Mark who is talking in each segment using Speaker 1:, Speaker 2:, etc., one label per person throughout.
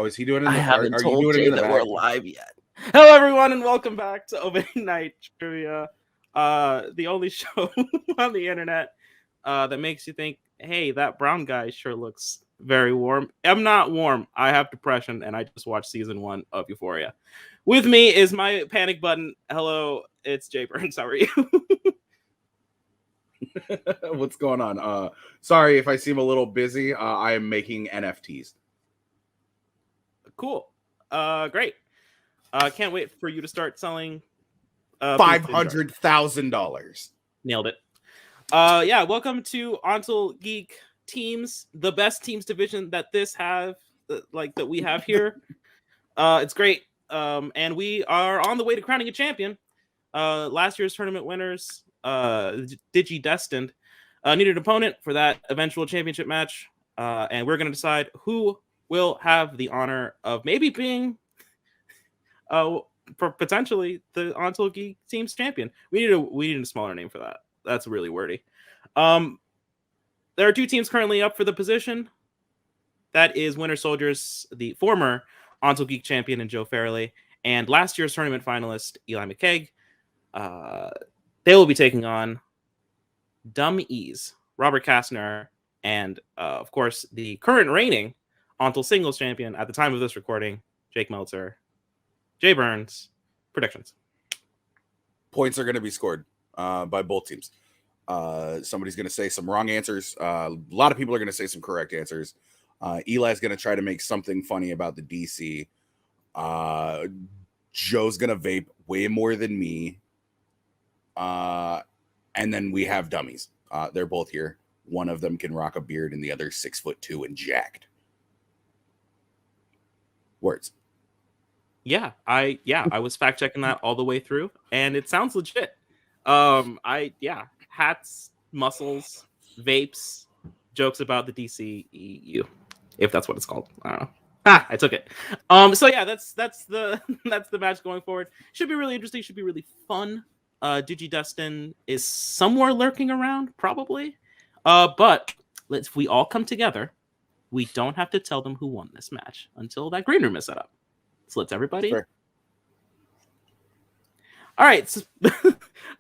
Speaker 1: is he doing it?
Speaker 2: I haven't
Speaker 1: are you
Speaker 2: told
Speaker 1: doing
Speaker 2: Jay
Speaker 1: it in the
Speaker 2: that
Speaker 1: back?
Speaker 2: we're live yet. Hello, everyone, and welcome back to Opening Night Trivia, the only show on the internet that makes you think, hey, that brown guy sure looks very warm. I'm not warm. I have depression, and I just watched season 1 of Euphoria. With me is my panic button. Hello, it's Jay Burns. How are you?
Speaker 1: What's going on? Sorry if I seem a little busy. I am making NFTs.
Speaker 2: Cool. Great. Can't wait for you to start selling
Speaker 1: $500,000.
Speaker 2: Nailed it. Yeah, welcome to ONTL Geek Teams, the best teams division that we have here. It's great. And we are on the way to crowning a champion. Last year's tournament winners, Digi Destined, needed an opponent for that eventual championship match. And we're going to decide who will have the honor of maybe being potentially the ONTL Geek Team's champion. We need a smaller name for that. That's really wordy. There are 2 teams currently up for the position. That is Winter Soldiers, the former ONTL Geek champion, and Joe Farrelly, and last year's tournament finalist Eli McKeag. They will be taking on Dum-Es, Robert Kastner, and of course the current reigning ONTL singles champion at the time of this recording, Jake Meltzer. Jay Burns. Predictions.
Speaker 1: Points are going to be scored by both teams. Somebody's going to say some wrong answers. A lot of people are going to say some correct answers. Eli's going to try to make something funny about the DC. Joe's going to vape way more than me. And then we have dummies. They're both here. One of them can rock a beard and the other 6'2" and jacked. Words.
Speaker 2: Yeah, I was fact checking that all the way through, and it sounds legit. Hats, muscles, vapes, jokes about the DCEU, if that's what it's called. I don't know. I took it. So yeah, that's the that's the match going forward. Should be really interesting. Should be really fun. Digi Destin is somewhere lurking around, probably. But if we all come together, we don't have to tell them who won this match until that green room is set up. So let's everybody.
Speaker 1: Sure.
Speaker 2: All right. So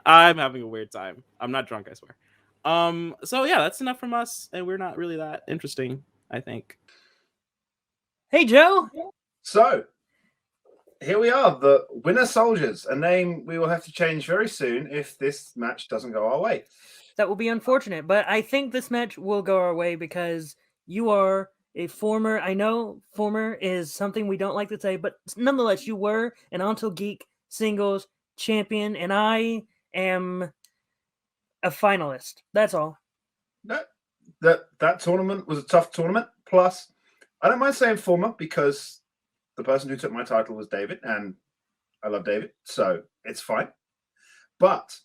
Speaker 2: I'm having a weird time. I'm not drunk, I swear. So yeah, that's enough from us, and we're not really that interesting, I think.
Speaker 3: Hey, Joe.
Speaker 4: So here we are, the Winter Soldiers, a name we will have to change very soon if this match doesn't go our way.
Speaker 3: That will be unfortunate, but I think this match will go our way because you are a former, I know former is something we don't like to say, but nonetheless, you were an ONTL Geek singles champion, and I am a finalist. That's all.
Speaker 4: That tournament was a tough tournament. Plus, I don't mind saying former because the person who took my title was David, and I love David, so it's fine. But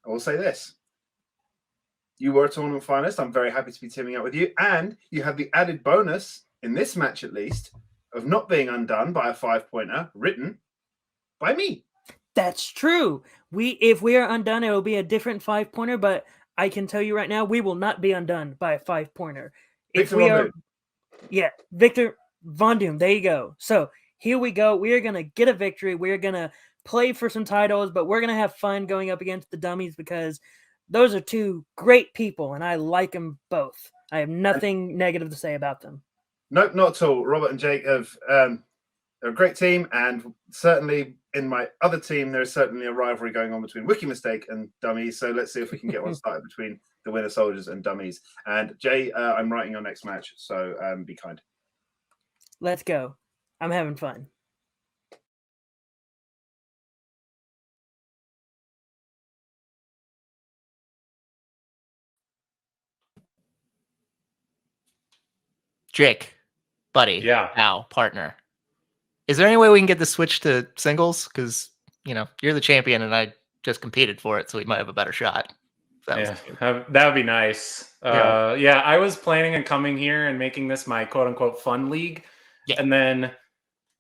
Speaker 4: I will say this. You were a tournament finalist. I'm very happy to be teaming up with you. And you have the added bonus, in this match at least, of not being undone by a 5-pointer written by me.
Speaker 3: That's true. If we are undone, it will be a different 5-pointer, but I can tell you right now, we will not be undone by a 5-pointer. If we are, yeah, Victor Von Doom, there you go. So here we go. We are going to get a victory. We're going to play for some titles, but we're going to have fun going up against the dummies because those are 2 great people, and I like them both. I have nothing negative to say about them.
Speaker 4: Nope, not at all. Robert and Jake they're a great team, and certainly in my other team, there's certainly a rivalry going on between Wiki Mistake and Dummies. So let's see if we can get one started between the Winter Soldiers and Dummies. And Jay, I'm writing your next match, so be kind.
Speaker 3: Let's go. I'm having fun.
Speaker 5: Jake, buddy,
Speaker 6: yeah,
Speaker 5: pal, partner. Is there any way we can get this switched to singles? Because, you're the champion and I just competed for it, so we might have a better shot.
Speaker 6: That would be nice. Yeah, I was planning on coming here and making this my quote-unquote fun league. Yeah. And then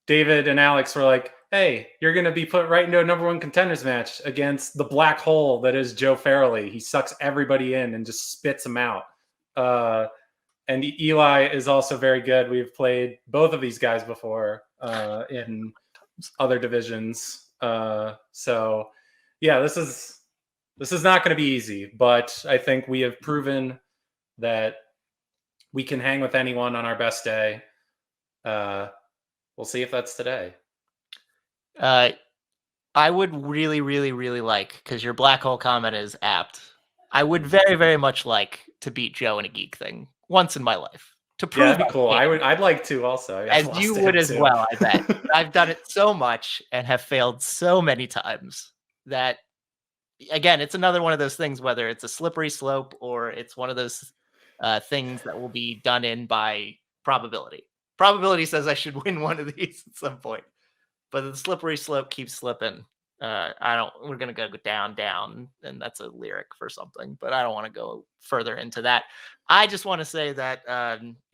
Speaker 6: David and Alex were like, hey, you're going to be put right into a #1 contenders match against the black hole that is Joe Farrelly. He sucks everybody in and just spits them out. and Eli is also very good. We've played both of these guys before in other divisions. So yeah, this is not going to be easy, but I think we have proven that we can hang with anyone on our best day. We'll see if that's today.
Speaker 5: I would really, really, really like, because your black hole comment is apt. I would very, very much like to beat Joe in a Geek thing once in my life. To prove
Speaker 6: that'd be cool. I'd like to also.
Speaker 5: As you would as well, I bet. I've done it so much and have failed so many times that, again, it's another one of those things, whether it's a slippery slope or it's one of those things that will be done in by probability. Probability says I should win one of these at some point, but the slippery slope keeps slipping. We're going to go down, and that's a lyric for something, but I don't want to go further into that. I just want to say that,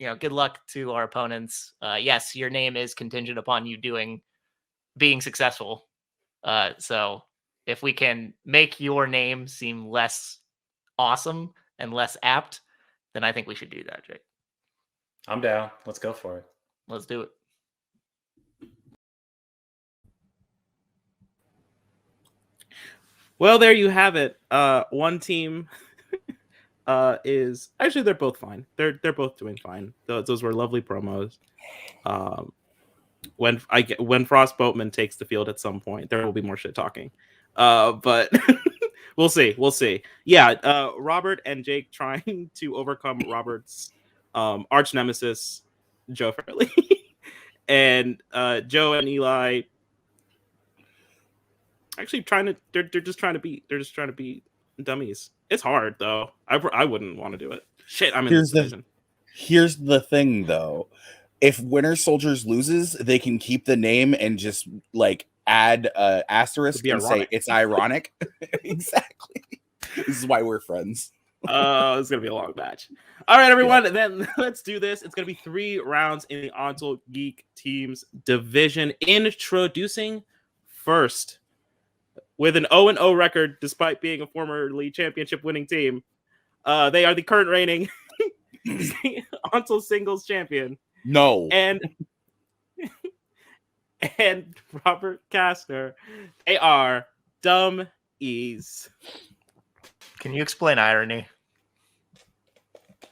Speaker 5: good luck to our opponents. Yes, your name is contingent upon you being successful. So if we can make your name seem less awesome and less apt, then I think we should do that, Jake.
Speaker 6: I'm down. Let's go for it.
Speaker 5: Let's do it.
Speaker 2: Well, there you have it. One team is actually, they're both fine. They're both doing fine. Those were lovely promos. When Frost Boatman takes the field at some point, there will be more shit talking. But we'll see. Yeah, Robert and Jake trying to overcome Robert's arch nemesis, Joe Fairley, and Joe and Eli. Actually, they're just trying to beat dummies. It's hard though. I wouldn't want to do it. Shit, I'm in this division.
Speaker 1: Here's the thing though. If Winter Soldiers loses, they can keep the name and just like add asterisk and say it's ironic. Exactly. This is why we're friends.
Speaker 2: It's gonna be a long match. All right, everyone. Then let's do this. It's gonna be 3 rounds in the Untitled Geek Teams division. Introducing first, with an 0-0 record, despite being a formerly championship-winning team, they are the current reigning Untitled Singles champion.
Speaker 1: No.
Speaker 2: And Robert Kastner, they are Dum-Es.
Speaker 5: Can you explain irony?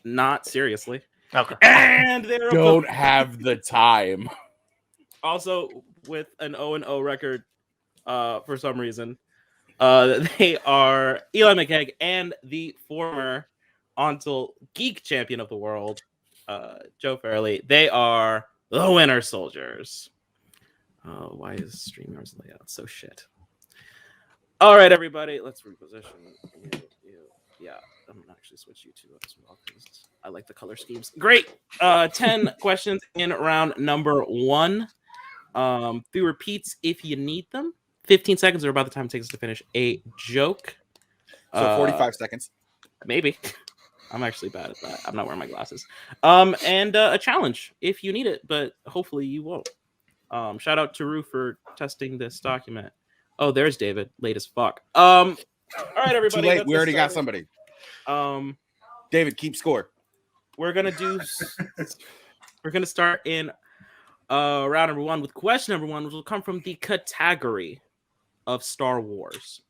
Speaker 2: Not seriously.
Speaker 5: Okay.
Speaker 2: And they're
Speaker 1: don't have the time.
Speaker 2: Also, with an 0-0 record, for some reason, they are Eli McKegg and the former Untitled Geek champion of the world, Joe Fairley. They are the Winter Soldiers. Why is StreamYard's layout so shit? All right, everybody, let's reposition. Yeah, I'm gonna actually switch you to as well because I like the color schemes. Great. 10 questions in round number 1. 3 repeats if you need them. 15 seconds are about the time it takes us to finish a joke.
Speaker 1: So 45 seconds.
Speaker 2: Maybe. I'm actually bad at that. I'm not wearing my glasses. And a challenge if you need it, but hopefully you won't. Shout out to Rue for testing this document. Oh, there's David. Late as fuck. All right, everybody.
Speaker 1: Too late. We already got somebody. David, keep score.
Speaker 2: We're gonna start in round number 1 with question number 1, which will come from the category of Star Wars.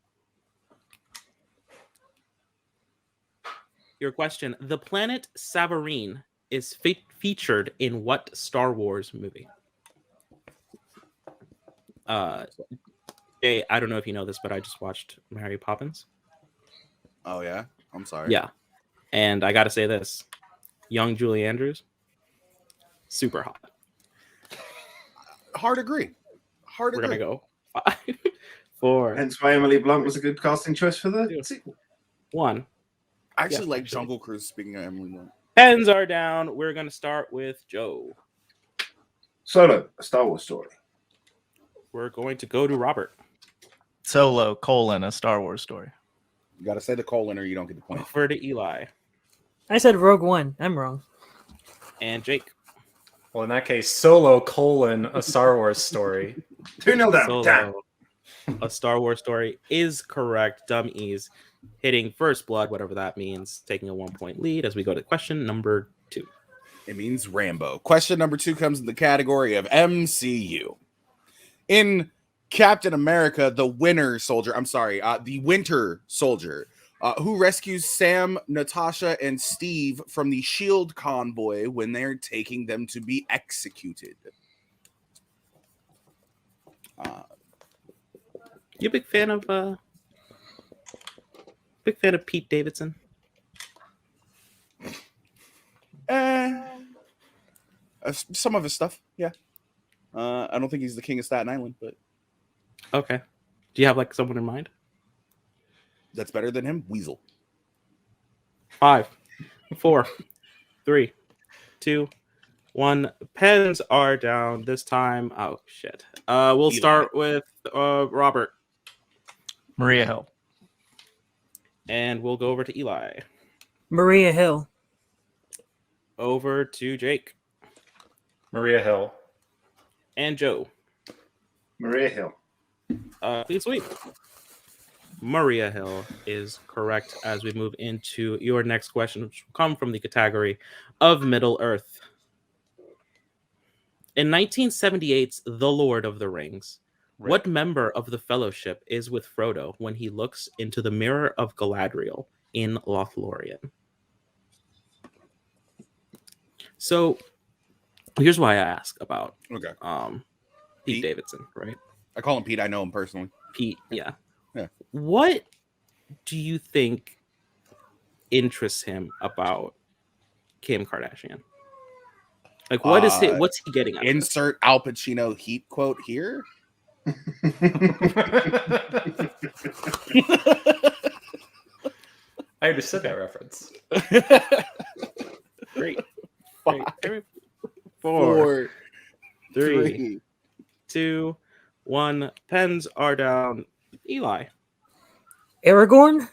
Speaker 2: Your question: the planet Savareen is featured in what Star Wars movie? Jay, I don't know if you know this, but I just watched Mary Poppins.
Speaker 1: Oh yeah, I'm sorry.
Speaker 2: Yeah, and I got to say this: young Julie Andrews, super hot.
Speaker 1: Hard agree.
Speaker 2: We're gonna go 5, 4.
Speaker 4: Hence why Emily Blunt was a good casting choice for the sequel.
Speaker 2: 1.
Speaker 1: I actually like Jungle Cruise. Speaking of Emily Blunt,
Speaker 2: Pens are down. We're gonna start with Joe.
Speaker 4: Solo, a Star Wars story.
Speaker 2: We're going to go to Robert.
Speaker 5: Solo, a Star Wars story.
Speaker 1: you got to say the colon or you don't get the point.
Speaker 2: Over to Eli.
Speaker 3: I said Rogue One. I'm wrong.
Speaker 2: And Jake.
Speaker 6: Well, in that case, Solo, a Star Wars story.
Speaker 4: 2-0 down.
Speaker 2: Solo,
Speaker 4: Damn.
Speaker 2: a Star Wars story is correct. Dum-Es hitting first blood, whatever that means, taking a 1-point lead as we go to question number 2.
Speaker 1: It means Rambo. Question number 2 comes in the category of MCU. In Captain America, the Winter Soldier, who rescues Sam, Natasha, and Steve from the SHIELD convoy when they're taking them to be executed.
Speaker 2: You a big fan of Pete Davidson?
Speaker 1: Some of his stuff, yeah. I don't think he's the king of Staten Island, but
Speaker 2: okay. Do you have like someone in mind?
Speaker 1: That's better than him. Weasel.
Speaker 2: 5, 4, 3, 2, 1. Pens are down this time. Oh shit. We'll start with Robert.
Speaker 5: Maria Hill.
Speaker 2: And we'll go over to Eli.
Speaker 3: Maria Hill.
Speaker 2: Over to Jake.
Speaker 6: Maria Hill.
Speaker 2: And Joe.
Speaker 4: Maria Hill.
Speaker 2: Clean sweep. Maria Hill is correct as we move into your next question, which will come from the category of Middle Earth. In 1978's The Lord of the Rings, what member of the Fellowship is with Frodo when he looks into the Mirror of Galadriel in Lothlorien? So here's why I ask about Pete Davidson, right?
Speaker 1: I call him Pete. I know him personally.
Speaker 2: Pete, yeah.
Speaker 1: Yeah.
Speaker 2: What do you think interests him about Kim Kardashian? Like, what's he getting at?
Speaker 1: Insert Al Pacino Heat quote here.
Speaker 6: I understood that reference.
Speaker 2: Great.
Speaker 1: 5,
Speaker 2: 4, 3, 2, 1. Pens are down. Eli.
Speaker 3: Aragorn?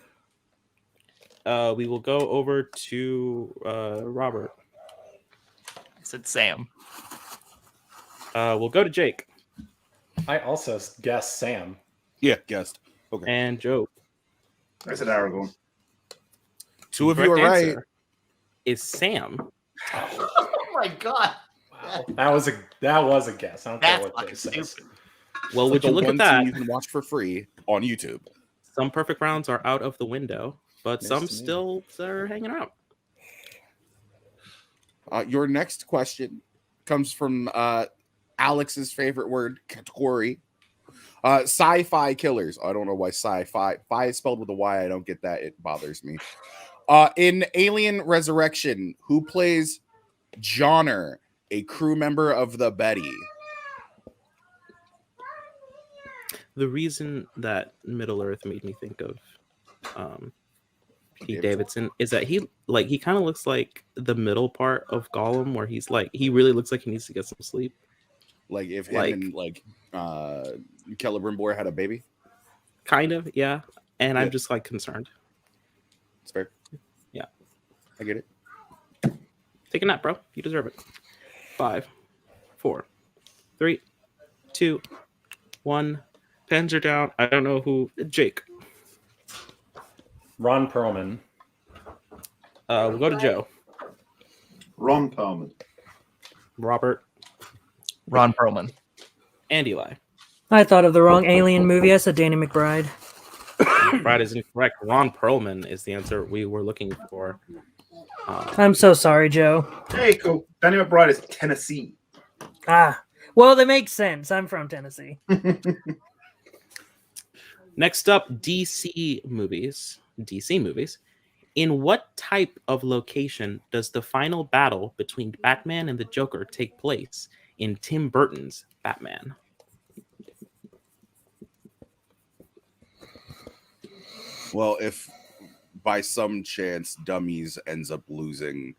Speaker 2: We will go over to Robert.
Speaker 5: I said Sam.
Speaker 2: We'll go to Jake.
Speaker 6: I also guessed Sam.
Speaker 1: Yeah, guessed. Okay.
Speaker 2: And Joe.
Speaker 4: I said Aragorn.
Speaker 1: 2 of you are right.
Speaker 2: Is Sam.
Speaker 5: Oh my god.
Speaker 6: Wow. That was a guess. I don't care what they say.
Speaker 2: Well, would you look at that?
Speaker 1: You can watch for free on YouTube.
Speaker 2: Some perfect rounds are out of the window, but
Speaker 6: Nice
Speaker 2: some
Speaker 6: to meet
Speaker 2: still are hanging out.
Speaker 1: Your next question comes from Alex's favorite word, category. Sci-fi killers. I don't know why sci-fi. Fi is spelled with a Y. I don't get that. It bothers me. In Alien Resurrection, who plays Johnner, a crew member of the Betty?
Speaker 2: The reason that Middle Earth made me think of Pete Davidson is that he kind of looks like the middle part of Gollum, where he really looks like he needs to get some sleep.
Speaker 1: Like if him and Celebrimbor had a baby?
Speaker 2: Kind of, yeah. And
Speaker 1: Yeah.
Speaker 2: I'm just concerned.
Speaker 1: It's fair.
Speaker 2: Yeah.
Speaker 1: I get it.
Speaker 2: Take a nap, bro. You deserve it. 5, 4, 3, 2, 1. Pens are down. I don't know who. Jake.
Speaker 6: Ron Perlman.
Speaker 2: We'll go to Joe.
Speaker 4: Ron Perlman.
Speaker 2: Robert.
Speaker 5: Ron Perlman.
Speaker 2: And Eli.
Speaker 3: I thought of the wrong Alien movie. I said Danny McBride.
Speaker 2: Brad is incorrect. Ron Perlman is the answer we were looking for.
Speaker 3: I'm so sorry, Joe.
Speaker 4: Hey, cool. Danny McBride is Tennessee.
Speaker 3: Well, that makes sense. I'm from Tennessee.
Speaker 2: Next up, DC movies. In what type of location does the final battle between Batman and the Joker take place in Tim Burton's Batman?
Speaker 1: Well, if by some chance Dum-Es ends up losing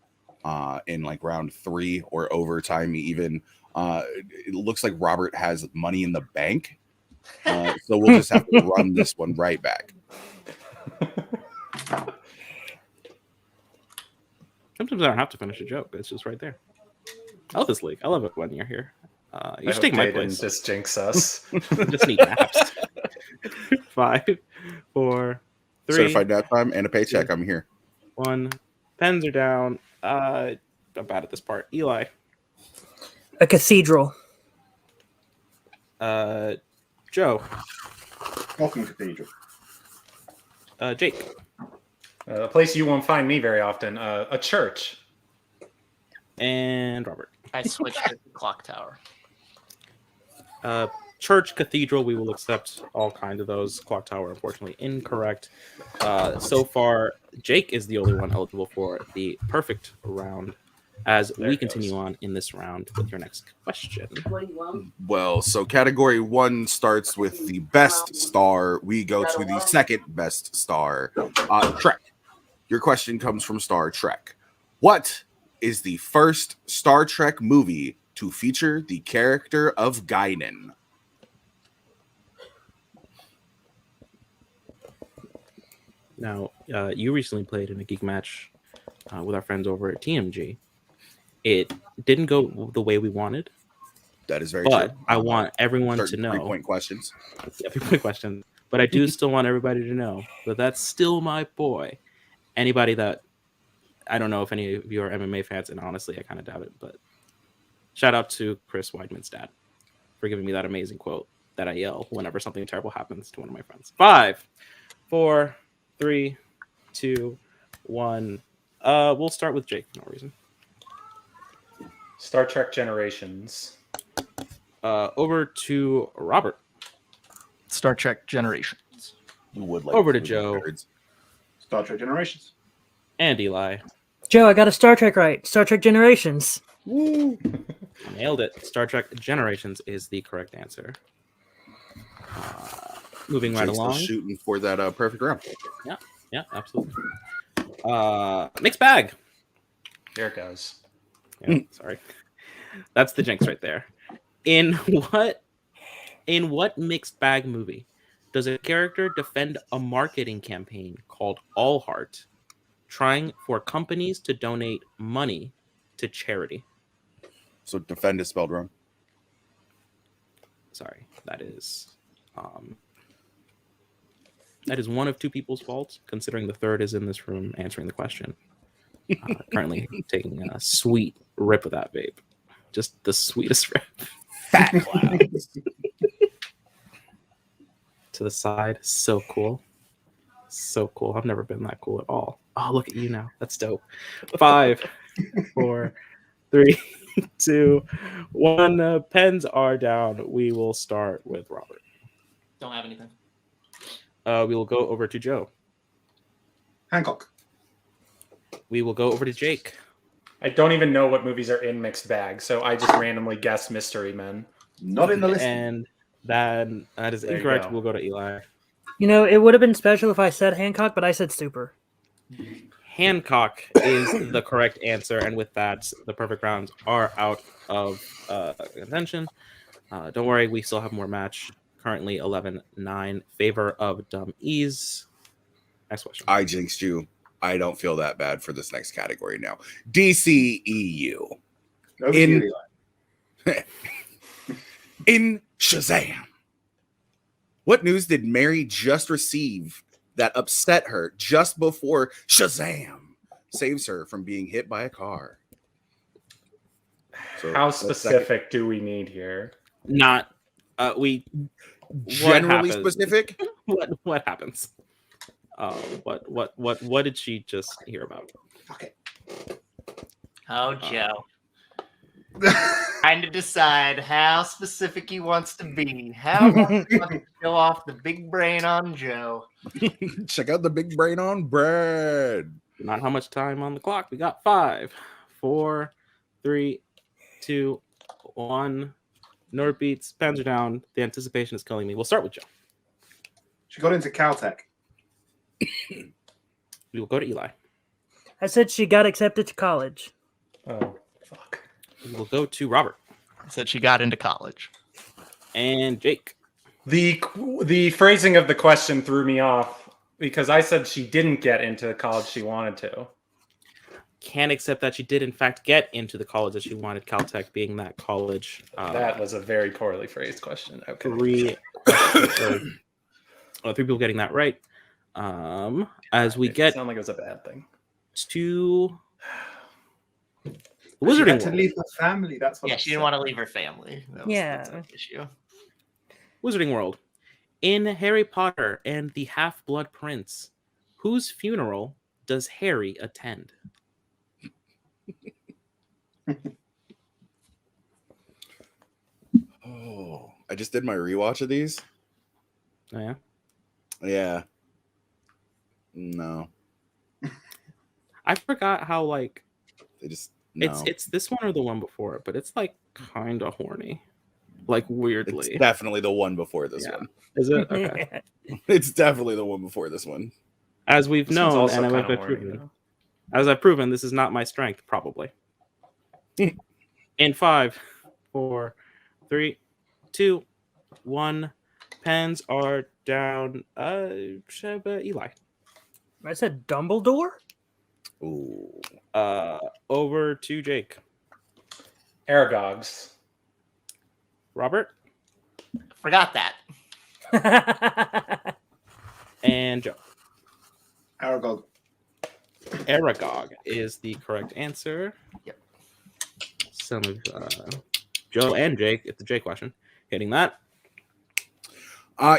Speaker 1: in round 3 or overtime even, it looks like Robert has money in the bank. So we'll just have to run this one right back.
Speaker 2: Sometimes I don't have to finish a joke. It's just right there. I love this league. I love it when you're here. You
Speaker 6: I
Speaker 2: should take my
Speaker 6: hope Jay didn't
Speaker 2: place.
Speaker 6: just jinx us.
Speaker 2: Just need naps. 5, 4, 3,
Speaker 1: Certified nap time and a paycheck. I'm here.
Speaker 2: 1. Pens are down. I'm bad at this part. Eli.
Speaker 3: A cathedral.
Speaker 2: Joe.
Speaker 4: Gotham Cathedral.
Speaker 2: Jake.
Speaker 6: A place you won't find me very often. A church.
Speaker 2: And Robert.
Speaker 5: I switched to the clock tower.
Speaker 2: Church, cathedral, we will accept all kinds of those. Clock tower, unfortunately, incorrect. So far, Jake is the only one eligible for the perfect round as we continue on in this round with your next question.
Speaker 1: Well, so category 1 starts with the best star. We go to the second best star, Trek. Your question comes from Star Trek. What is the first Star Trek movie to feature the character of Guinan?
Speaker 2: Now, you recently played in a Geek match with our friends over at TMG. It didn't go the way we wanted.
Speaker 1: That is very
Speaker 2: but
Speaker 1: true.
Speaker 2: I want everyone to know.
Speaker 1: 3-point questions.
Speaker 2: Yeah, 3-point questions. But I do still want everybody to know that that's still my boy. Anybody that, I don't know if any of you are MMA fans, and honestly, I kind of doubt it, but shout out to Chris Weidman's dad for giving me that amazing quote that I yell whenever something terrible happens to one of my friends. 5, 4, 3, 2, 1. We'll start with Jake for no reason.
Speaker 6: Star Trek Generations.
Speaker 2: Over to Robert.
Speaker 5: Star Trek Generations.
Speaker 1: You would like
Speaker 2: Over to Joe.
Speaker 4: Star Trek Generations.
Speaker 2: And Eli.
Speaker 3: Joe, I got a Star Trek right. Star Trek Generations.
Speaker 2: Woo! Nailed it. Star Trek Generations is the correct answer. Moving right
Speaker 1: Jake's
Speaker 2: along.
Speaker 1: still shooting for that perfect round.
Speaker 2: Yeah, absolutely. Mixed bag.
Speaker 6: There it goes.
Speaker 2: Yeah, sorry. That's the jinx right there. In what mixed bag movie does a character defend a marketing campaign called All Heart, trying for companies to donate money to charity?
Speaker 1: So defend is spelled wrong.
Speaker 2: Sorry, that is one of two people's faults, considering the third is in this room answering the question. Currently taking a sweet rip of that vape. Just the sweetest rip.
Speaker 1: Fat clouds.
Speaker 2: To the side. So cool. So cool. I've never been that cool at all. Oh, look at you now. That's dope. 5, 4, 3, 2, 1. Pens are down. We will start with Robert.
Speaker 5: Don't have anything.
Speaker 2: We will go over to Joe.
Speaker 4: Hancock.
Speaker 2: We will go over to Jake.
Speaker 6: I don't even know what movies are in mixed bags, so I just randomly guess Mystery Men.
Speaker 4: Not in the list.
Speaker 2: And that is
Speaker 6: There you
Speaker 2: incorrect.
Speaker 6: go.
Speaker 2: We'll go to Eli.
Speaker 3: You know, it would have been special if I said Hancock, but I said Super.
Speaker 2: Hancock is the correct answer, and with that, the perfect rounds are out of contention. Don't worry, we still have more match. Currently 11-9, favor of Dum-Es. Next question.
Speaker 1: I jinxed you. I don't feel that bad for this next category now. DCEU.
Speaker 4: Over to you, Eli.
Speaker 1: In Shazam. What news did Mary just receive that upset her just before Shazam saves her from being hit by a car? So
Speaker 6: How
Speaker 1: that's
Speaker 6: specific do we need here?
Speaker 2: Not we
Speaker 1: generally
Speaker 2: happens?
Speaker 1: specific.
Speaker 2: What happens? What did she just hear about?
Speaker 4: Okay.
Speaker 5: Oh, Joe. Trying to decide how specific he wants to be. How much he wants to show off the big brain on Joe.
Speaker 1: Check out the big brain on Brad.
Speaker 2: Not how much time on the clock. We got 5, 4, 3, 2, 1. No repeats. Pens are down. The anticipation is killing me. We'll start with Joe.
Speaker 4: She got into Caltech.
Speaker 2: We will go to Eli.
Speaker 3: I said she got accepted to college.
Speaker 6: Oh, fuck.
Speaker 2: We will go to Robert.
Speaker 5: Said she got into college.
Speaker 2: And Jake.
Speaker 6: The phrasing of the question threw me off because I said she didn't get into the college she wanted to.
Speaker 2: Can't accept that she did in fact get into the college that she wanted, Caltech being that college.
Speaker 6: That was a very poorly phrased question. Okay.
Speaker 2: 3 people getting that right. As we
Speaker 6: It
Speaker 2: get
Speaker 6: sounded like it was a bad thing.
Speaker 2: to The
Speaker 4: She
Speaker 2: Wizarding
Speaker 4: had to
Speaker 2: World.
Speaker 4: leave her family. That's what
Speaker 5: Yeah, she didn't want to leave her family. That's an issue.
Speaker 2: Wizarding World. In Harry Potter and the Half-Blood Prince, whose funeral does Harry attend?
Speaker 1: Oh, I just did my rewatch of these.
Speaker 2: Oh, yeah.
Speaker 1: Yeah. No.
Speaker 2: I forgot how like
Speaker 1: They just no.
Speaker 2: it's this one or the one before it, but it's like kind of horny, like weirdly.
Speaker 1: It's definitely the one before this
Speaker 2: Yeah.
Speaker 1: one.
Speaker 2: Is it? Okay.
Speaker 1: It's definitely the one before this one.
Speaker 2: As we've
Speaker 6: This one's
Speaker 2: known,
Speaker 6: also
Speaker 2: and
Speaker 6: kinda
Speaker 2: I've
Speaker 6: horny,
Speaker 2: proven,
Speaker 6: though.
Speaker 2: as I've proven, this is not my strength. Probably. In 5, 4, 3, 2, 1. Pens are down. Eli.
Speaker 3: I said Dumbledore.
Speaker 1: Ooh.
Speaker 2: Over to Jake.
Speaker 6: Aragogs.
Speaker 2: Robert
Speaker 5: Forgot that.
Speaker 2: and Joe.
Speaker 4: Aragog.
Speaker 2: Aragog is the correct answer.
Speaker 5: Yep.
Speaker 2: Some of Joe and Jake, it's the Jake question, hitting that.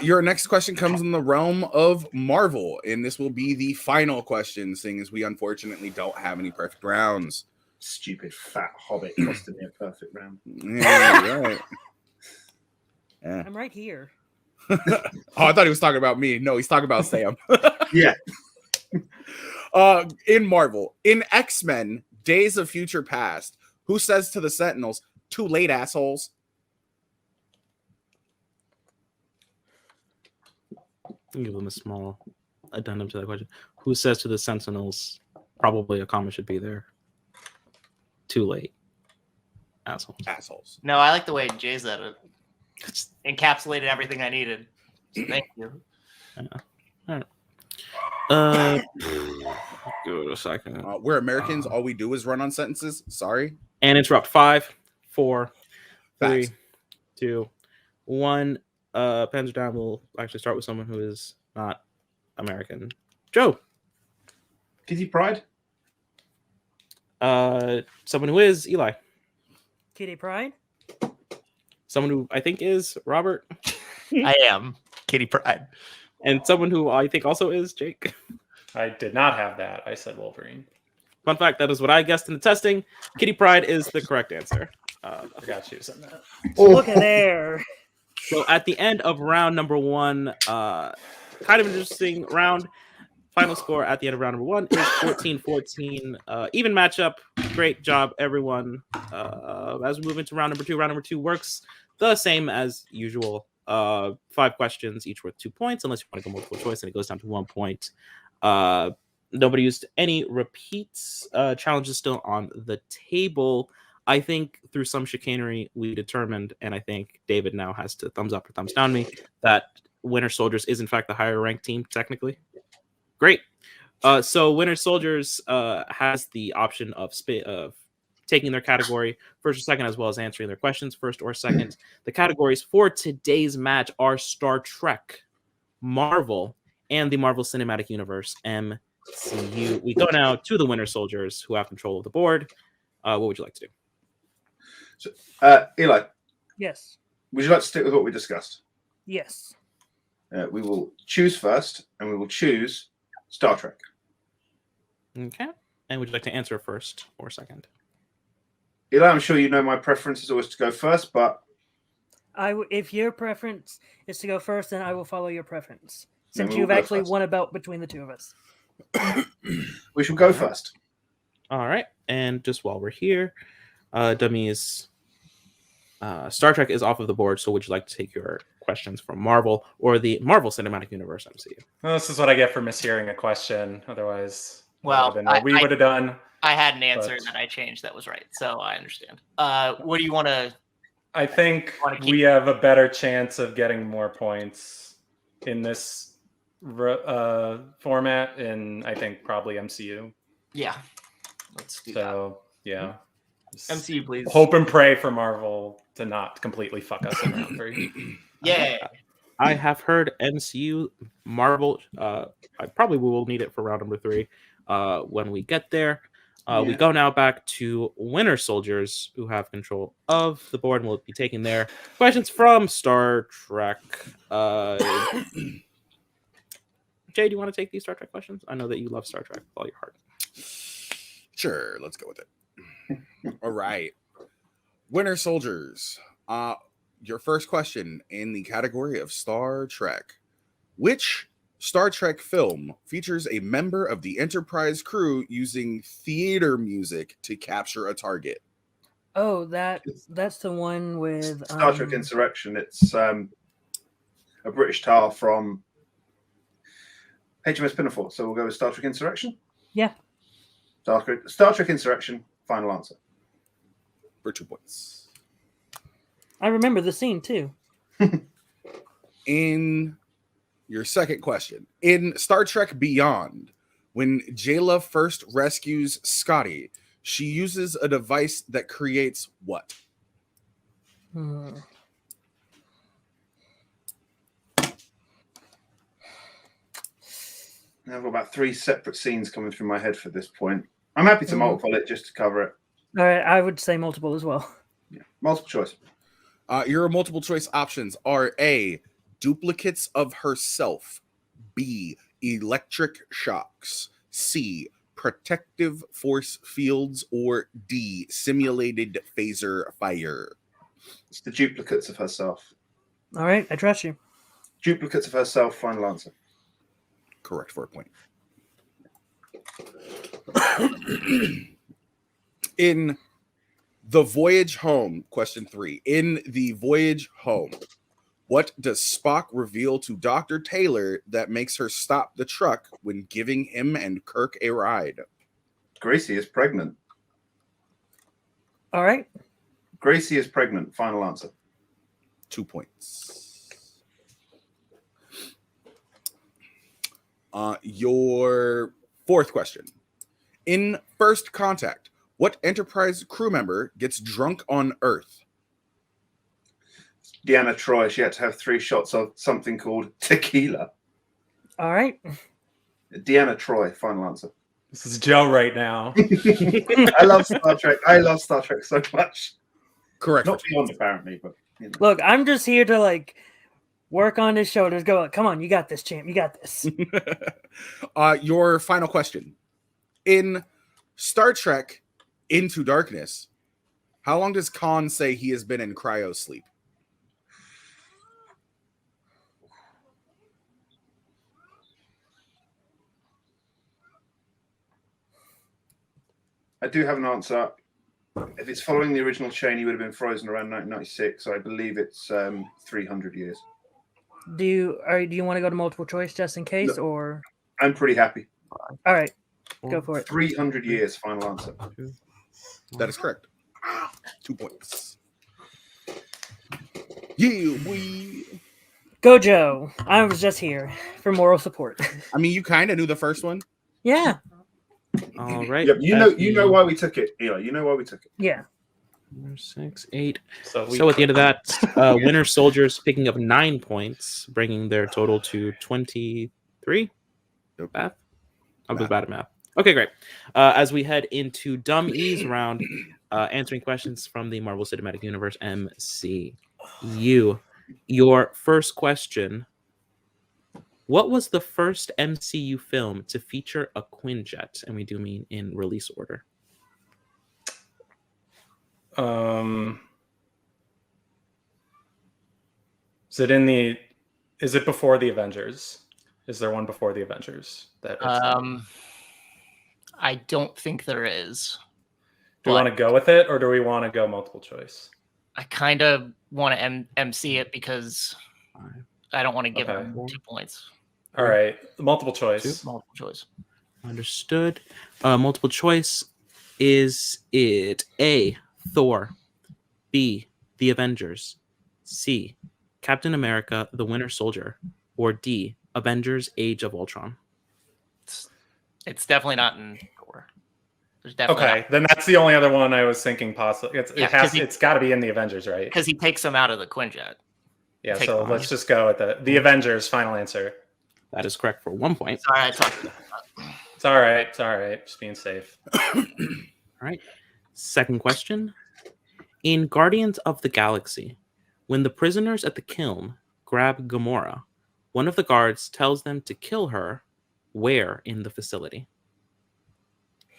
Speaker 1: Your next question comes in the realm of Marvel, and this will be the final question, seeing as we unfortunately don't have any perfect rounds.
Speaker 4: Stupid fat hobbit costing me a perfect round.
Speaker 1: Yeah, right. Yeah.
Speaker 3: I'm right here.
Speaker 1: Oh, I thought he was talking about me. No, he's talking about Sam.
Speaker 4: Yeah.
Speaker 1: In Marvel, in X-Men, Days of Future Past, who says to the Sentinels, "Too late, assholes"?
Speaker 2: I'll give them a small addendum to that question. Who says to the Sentinels, probably a comment should be there. Too late. Assholes.
Speaker 1: Assholes.
Speaker 5: No, I like the way Jay said it. Encapsulated everything I needed. So thank you.
Speaker 2: Give it a second.
Speaker 1: We're Americans. All we do is run on sentences. Sorry.
Speaker 2: And interrupt. 5, 4, 3,
Speaker 1: Facts.
Speaker 2: 2, 1. Pens are down. We'll actually start with someone who is not American. Joe.
Speaker 4: Kitty Pride.
Speaker 2: Someone who is Eli.
Speaker 3: Kitty Pride.
Speaker 2: Someone who I think is Robert.
Speaker 5: I am Kitty Pride.
Speaker 2: And someone who I think also is Jake.
Speaker 6: I did not have that. I said Wolverine.
Speaker 2: Fun fact, that is what I guessed in the testing. Kitty Pride is the correct answer.
Speaker 6: I forgot you said that.
Speaker 3: Look at there.
Speaker 2: So at the end of round number 1, kind of interesting round. Final score at the end of round number 1 is 14-14. Even matchup. Great job, everyone. As we move into round number 2 works the same as usual. 5 questions, each worth 2 points, unless you want to go multiple choice, and it goes down to 1 point. Nobody used any repeats. Challenges still on the table. I think through some chicanery, we determined, and I think David now has to thumbs up or thumbs down me, that Winter Soldiers is in fact the higher ranked team, technically. Great. So Winter Soldiers has the option of taking their category first or second, as well as answering their questions first or second. The categories for today's match are Star Trek, Marvel, and the Marvel Cinematic Universe, MCU. We go now to the Winter Soldiers, who have control of the board. What would you like to do?
Speaker 4: So, Eli,
Speaker 3: Yes.
Speaker 4: would you like to stick with what we discussed?
Speaker 3: Yes.
Speaker 4: We will choose first, and we will choose Star Trek.
Speaker 2: Okay. And would you like to answer first or second?
Speaker 4: Eli, I'm sure you know my preference is always to go first, but
Speaker 3: If your preference is to go first, then I will follow your preference.
Speaker 4: Then
Speaker 3: Since
Speaker 4: we will
Speaker 3: you've
Speaker 4: go
Speaker 3: actually
Speaker 4: first.
Speaker 3: won a belt between the two of us.
Speaker 4: we shall go first.
Speaker 2: All right. And just while we're here, Dum-Es, Star Trek is off of the board. So would you like to take your questions from Marvel or the Marvel Cinematic Universe MCU?
Speaker 6: Well, this is what I get for mishearing a question. Otherwise,
Speaker 5: Well,
Speaker 6: that would have been what we would have done.
Speaker 5: I had an answer
Speaker 6: But-
Speaker 5: that I changed that was right, so I understand. What do you want to?
Speaker 6: I think
Speaker 5: Wanna keep-
Speaker 6: we have a better chance of getting more points in this format, and I think probably MCU.
Speaker 5: Yeah, let's do that.
Speaker 6: So yeah, Just
Speaker 5: MCU, please.
Speaker 6: hope and pray for Marvel to not completely fuck us in round 3.
Speaker 5: Yeah.
Speaker 2: I have heard MCU, Marvel. I probably will need it for round number 3 when we get there. We go now back to Winter Soldiers, who have control of the board, and will be taking their questions from Star Trek. Jay, do you want to take these Star Trek questions? I know that you love Star Trek with all your heart.
Speaker 1: Sure, let's go with it. All right. Winter Soldiers. Your first question in the category of Star Trek. Which Star Trek film features a member of the Enterprise crew using theater music to capture a target?
Speaker 3: Oh, that's the one with
Speaker 4: Star Trek Insurrection. It's a British tar from HMS Pinafore. So we'll go with Star Trek Insurrection.
Speaker 3: Yeah.
Speaker 4: Star Trek Insurrection. Final answer.
Speaker 1: For 2 points.
Speaker 3: I remember the scene too.
Speaker 1: In your second question, in Star Trek Beyond, when Jayla first rescues Scotty, she uses a device that creates what?
Speaker 3: Hmm.
Speaker 4: I've got about 3 separate scenes coming through my head for this point. I'm happy to multiple it just to cover it.
Speaker 3: All right, I would say multiple as well.
Speaker 4: Yeah. Multiple choice.
Speaker 1: Your multiple choice options are A, duplicates of herself, B, electric shocks, C, protective force fields, or D, simulated phaser fire.
Speaker 4: It's the duplicates of herself.
Speaker 3: All right, I trust you.
Speaker 4: Duplicates of herself. Final answer.
Speaker 1: Correct for a point. In The Voyage Home, question 3. In The Voyage Home, what does Spock reveal to Dr. Taylor that makes her stop the truck when giving him and Kirk a ride?
Speaker 4: Gracie is pregnant.
Speaker 3: All right.
Speaker 4: Gracie is pregnant. Final answer.
Speaker 1: 2 points. Your fourth question. In First Contact, what Enterprise crew member gets drunk on Earth?
Speaker 4: Deanna Troi. She had to have 3 shots of something called tequila.
Speaker 3: All right.
Speaker 4: Deanna Troi. Final answer.
Speaker 6: This is Joe right now.
Speaker 4: I love Star Trek. I love Star Trek so much.
Speaker 1: Correct.
Speaker 4: Not beyond, apparently, but you know.
Speaker 3: Look, I'm just here to work on his shoulders. Go, come on, you got this, champ. You got this.
Speaker 1: Your final question. In Star Trek Into Darkness, how long does Khan say he has been in cryo sleep?
Speaker 4: I do have an answer. If it's following the original chain, he would have been frozen around 1996. So I believe it's 300 years.
Speaker 3: Do you want to go to multiple choice just in case,
Speaker 4: No.
Speaker 3: or?
Speaker 4: I'm pretty happy.
Speaker 3: All right, go for it.
Speaker 4: 300 years. Final answer.
Speaker 1: That is correct. 2 points. Yeah, we.
Speaker 3: Go, Joe. I was just here for moral support.
Speaker 1: I mean, you kind of knew the first one.
Speaker 3: Yeah.
Speaker 2: All right.
Speaker 4: Yep, you know why we took it, Eli. You know why we took it.
Speaker 3: Yeah.
Speaker 2: 6, 8.
Speaker 6: So
Speaker 2: at the end of that, Winter Soldiers picking up 9 points, bringing their total to 23.
Speaker 1: Nope.
Speaker 2: Math? I'm just bad at math. Okay, great. As we head into Dum-Es round, answering questions from the Marvel Cinematic Universe MCU. Your first question: what was the first MCU film to feature a Quinjet? And we do mean in release order.
Speaker 6: Is it before the Avengers? Is there one before the Avengers?
Speaker 5: I don't think there is.
Speaker 6: Do we want to go with it, or do we want to go multiple choice?
Speaker 5: I kind of want to MC it because I don't want to give him 2 points.
Speaker 6: All right, multiple choice.
Speaker 5: Multiple choice.
Speaker 2: Understood. Multiple choice. Is it A, Thor, B, The Avengers, C, Captain America, The Winter Soldier, or D, Avengers, Age of Ultron?
Speaker 5: It's definitely not in Thor. There's definitely
Speaker 6: then that's the only other one I was thinking possibly. It's got to be in the Avengers, right?
Speaker 5: Because he takes them out of the Quinjet.
Speaker 6: Yeah, so let's just go with the Avengers. Final answer.
Speaker 2: That is correct for 1 point.
Speaker 5: Sorry, I talked about that.
Speaker 6: It's all right. It's all right. Just being safe.
Speaker 2: All right. Second question. In Guardians of the Galaxy, when the prisoners at the kiln grab Gamora, one of the guards tells them to kill her where in the facility?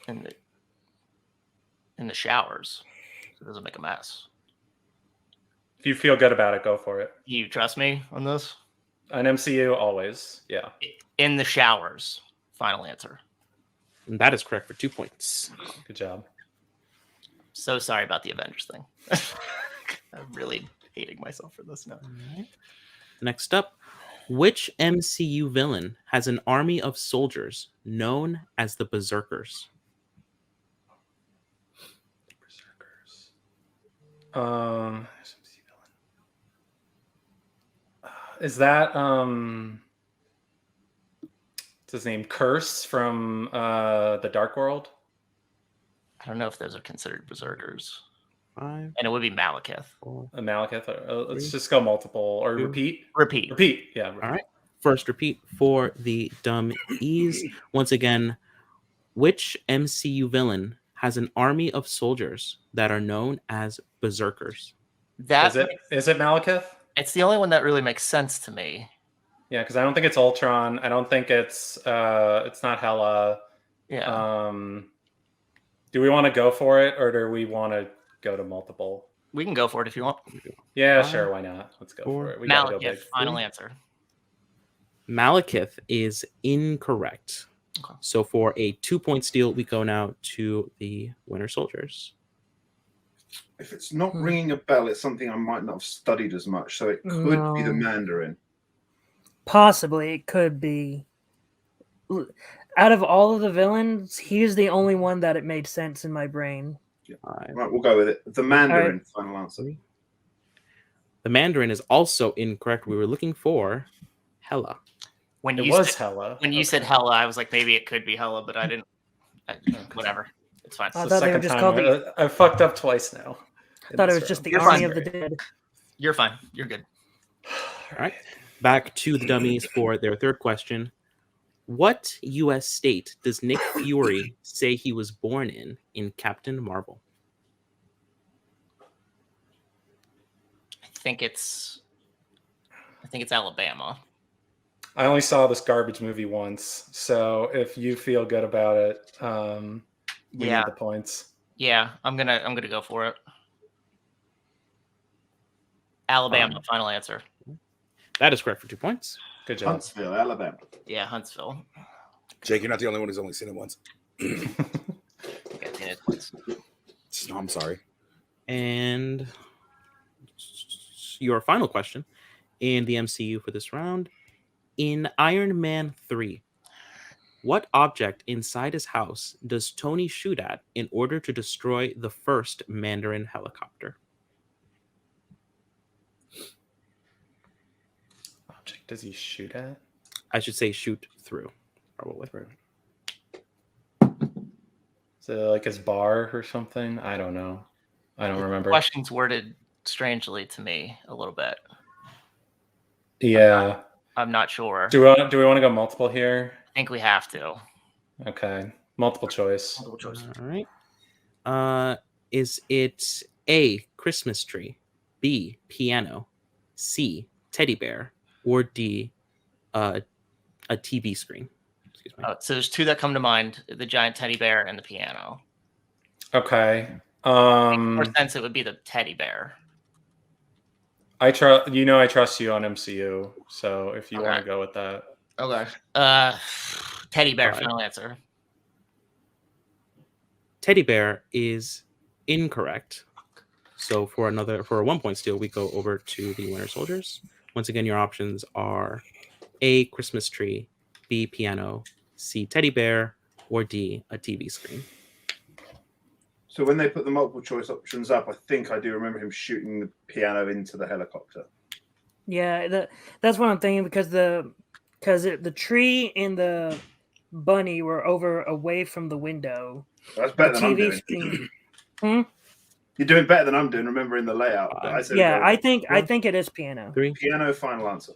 Speaker 5: In the showers, so it doesn't make a mess.
Speaker 6: If you feel good about it, go for it.
Speaker 5: You trust me on this?
Speaker 6: An MCU always, yeah.
Speaker 5: In the showers. Final answer.
Speaker 2: And that is correct for 2 points.
Speaker 6: Good job.
Speaker 5: So sorry about the Avengers thing. I'm really hating myself for this now.
Speaker 2: Right. Next up, which MCU villain has an army of soldiers known as the Berserkers?
Speaker 6: Is that what's his name? Curse from the Dark World?
Speaker 5: I don't know if those are considered berserkers.
Speaker 2: 5,
Speaker 5: And it would be Malekith.
Speaker 2: 4.
Speaker 6: Malekith. Let's
Speaker 2: Three.
Speaker 6: just go multiple or
Speaker 2: Two.
Speaker 6: repeat.
Speaker 5: Repeat.
Speaker 6: Yeah.
Speaker 2: All right. First repeat for the Dum-Es. Once again, which MCU villain has an army of soldiers that are known as Berserkers?
Speaker 5: That
Speaker 6: Is it Malekith?
Speaker 5: it's the only one that really makes sense to me.
Speaker 6: Yeah, because I don't think it's Ultron. I don't think it's not Hela.
Speaker 5: Yeah.
Speaker 6: Do we want to go for it, or do we want to go to multiple?
Speaker 5: We can go for it if you want.
Speaker 6: Yeah,
Speaker 2: Five,
Speaker 6: sure. Why not? Let's go
Speaker 2: 4.
Speaker 6: for it. We gotta go big.
Speaker 5: Malekith, final answer.
Speaker 2: Malekith is incorrect.
Speaker 5: Okay.
Speaker 2: So for a 2-point steal, we go now to the Winter Soldiers.
Speaker 4: If it's not ringing a bell, it's something I might not have studied as much. So it could be the
Speaker 3: No.
Speaker 4: Mandarin.
Speaker 3: Possibly, it could be. Out of all of the villains, he's the only one that it made sense in my brain.
Speaker 2: 5.
Speaker 4: Right, we'll go with it. The Mandarin, final answer.
Speaker 2: The Mandarin is also incorrect. We were looking for Hela.
Speaker 5: When
Speaker 6: It
Speaker 5: you
Speaker 6: was
Speaker 5: said,
Speaker 6: Hela.
Speaker 5: when you said Hela, I was like, maybe it could be Hela, but I didn't. Whatever. It's fine.
Speaker 3: I
Speaker 6: It's
Speaker 3: thought
Speaker 6: the
Speaker 3: they were
Speaker 6: second
Speaker 3: just
Speaker 6: time
Speaker 3: called the.
Speaker 6: I fucked up twice now.
Speaker 3: I thought it was just the
Speaker 5: You're
Speaker 3: army
Speaker 5: fine.
Speaker 3: of the dead.
Speaker 5: You're fine. You're good.
Speaker 2: All right. Back to the Dummies for their third question. What U.S. state does Nick Fury say he was born in Captain Marvel?
Speaker 5: I think it's Alabama.
Speaker 6: I only saw this garbage movie once, so if you feel good about it, we
Speaker 5: Yeah.
Speaker 6: need the points.
Speaker 5: Yeah, I'm gonna go for it. Alabama, final answer.
Speaker 2: That is correct for 2 points.
Speaker 6: Good job.
Speaker 4: Huntsville, Alabama.
Speaker 5: Yeah, Huntsville.
Speaker 1: Jake, you're not the only one who's only seen it once.
Speaker 5: I think I've seen it twice.
Speaker 1: No, I'm sorry.
Speaker 2: And your final question in the MCU for this round. In Iron Man 3, what object inside his house does Tony shoot at in order to destroy the first Mandarin helicopter?
Speaker 6: Object does he shoot at?
Speaker 2: I should say shoot through, probably.
Speaker 6: Is it like his bar or something? I don't know. I don't remember.
Speaker 5: Questions worded strangely to me a little bit.
Speaker 6: Yeah.
Speaker 5: I'm not sure.
Speaker 6: Do we want to go multiple here?
Speaker 5: I think we have to.
Speaker 6: Okay. Multiple choice.
Speaker 5: Multiple choice.
Speaker 2: All right. Is it A, Christmas tree, B, piano, C, teddy bear, or D, a TV screen? Excuse me.
Speaker 5: So there's two that come to mind: the giant teddy bear and the piano.
Speaker 6: Okay.
Speaker 5: Makes more sense. It would be the teddy bear.
Speaker 6: I trust I trust you on MCU, so if you want to
Speaker 5: Okay.
Speaker 6: go with that.
Speaker 5: Okay. Teddy bear.
Speaker 2: All right.
Speaker 5: Final answer.
Speaker 2: Teddy bear is incorrect. So for a 1-point steal, we go over to the Winter Soldiers. Once again, your options are A, Christmas tree, B, piano, C, teddy bear, or D, a TV screen.
Speaker 4: So when they put the multiple choice options up, I think I do remember him shooting the piano into the helicopter.
Speaker 3: Yeah, that's what I'm thinking because the tree and the bunny were over away from the window.
Speaker 4: That's better
Speaker 3: The
Speaker 4: than I'm
Speaker 3: TV
Speaker 4: doing.
Speaker 3: screen.
Speaker 4: You're doing better than I'm doing, remembering the layout. But I said
Speaker 3: Yeah,
Speaker 4: go
Speaker 3: I
Speaker 4: with
Speaker 3: think it is piano.
Speaker 2: 3.
Speaker 4: piano, final answer.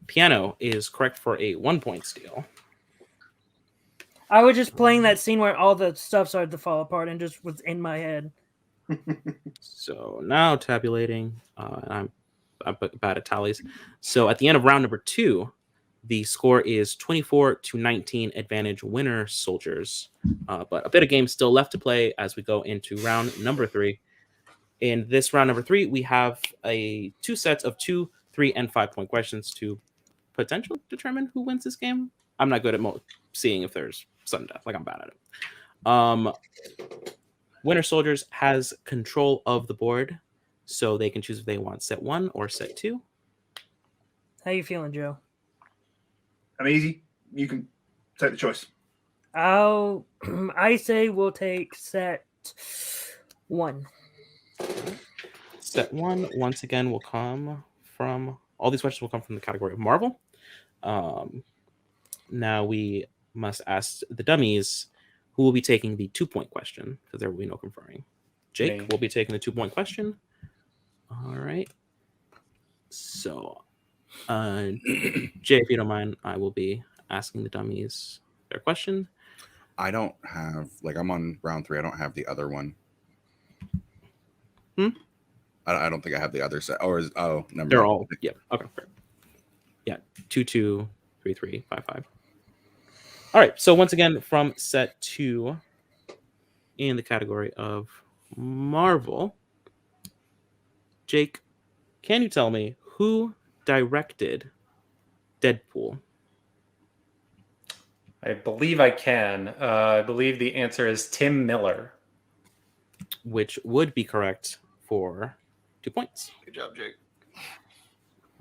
Speaker 2: Piano is correct for a 1-point steal.
Speaker 3: I was just playing that scene where all the stuff started to fall apart and just was in my head.
Speaker 2: So now tabulating, and I'm bad at tallies. So at the end of round number 2, the score is 24-19 advantage winner soldiers. But a bit of game still left to play as we go into round number 3. In this round number 3, we have two sets of 2, 3, and 5 point questions to potentially determine who wins this game. I'm not good at seeing if there's sudden death. Like, I'm bad at it. Winter Soldiers has control of the board, so they can choose if they want set 1 or set 2.
Speaker 3: How you feeling, Joe?
Speaker 4: I'm easy. You can take the choice.
Speaker 3: I say we'll take set 1.
Speaker 2: Set 1, once again, will come from... All these questions will come from the category of Marvel. Now we must ask the dummies who will be taking the 2-point question, because there will be no conferring. Jake will be taking the 2-point question. All right. So, Jay, if you don't mind, I will be asking the dummies their question.
Speaker 1: I don't have, like, I'm on round 3. I don't have the other one. I don't think I have the other set. Or never mind.
Speaker 2: They're all, yeah. Okay, great. Yeah, 2-2, 3-3, 5-5. All right, so once again, from set 2 in the category of Marvel, Jake, can you tell me who directed Deadpool?
Speaker 6: I believe I can. I believe the answer is Tim Miller.
Speaker 2: Which would be correct for 2 points.
Speaker 5: Good job, Jake.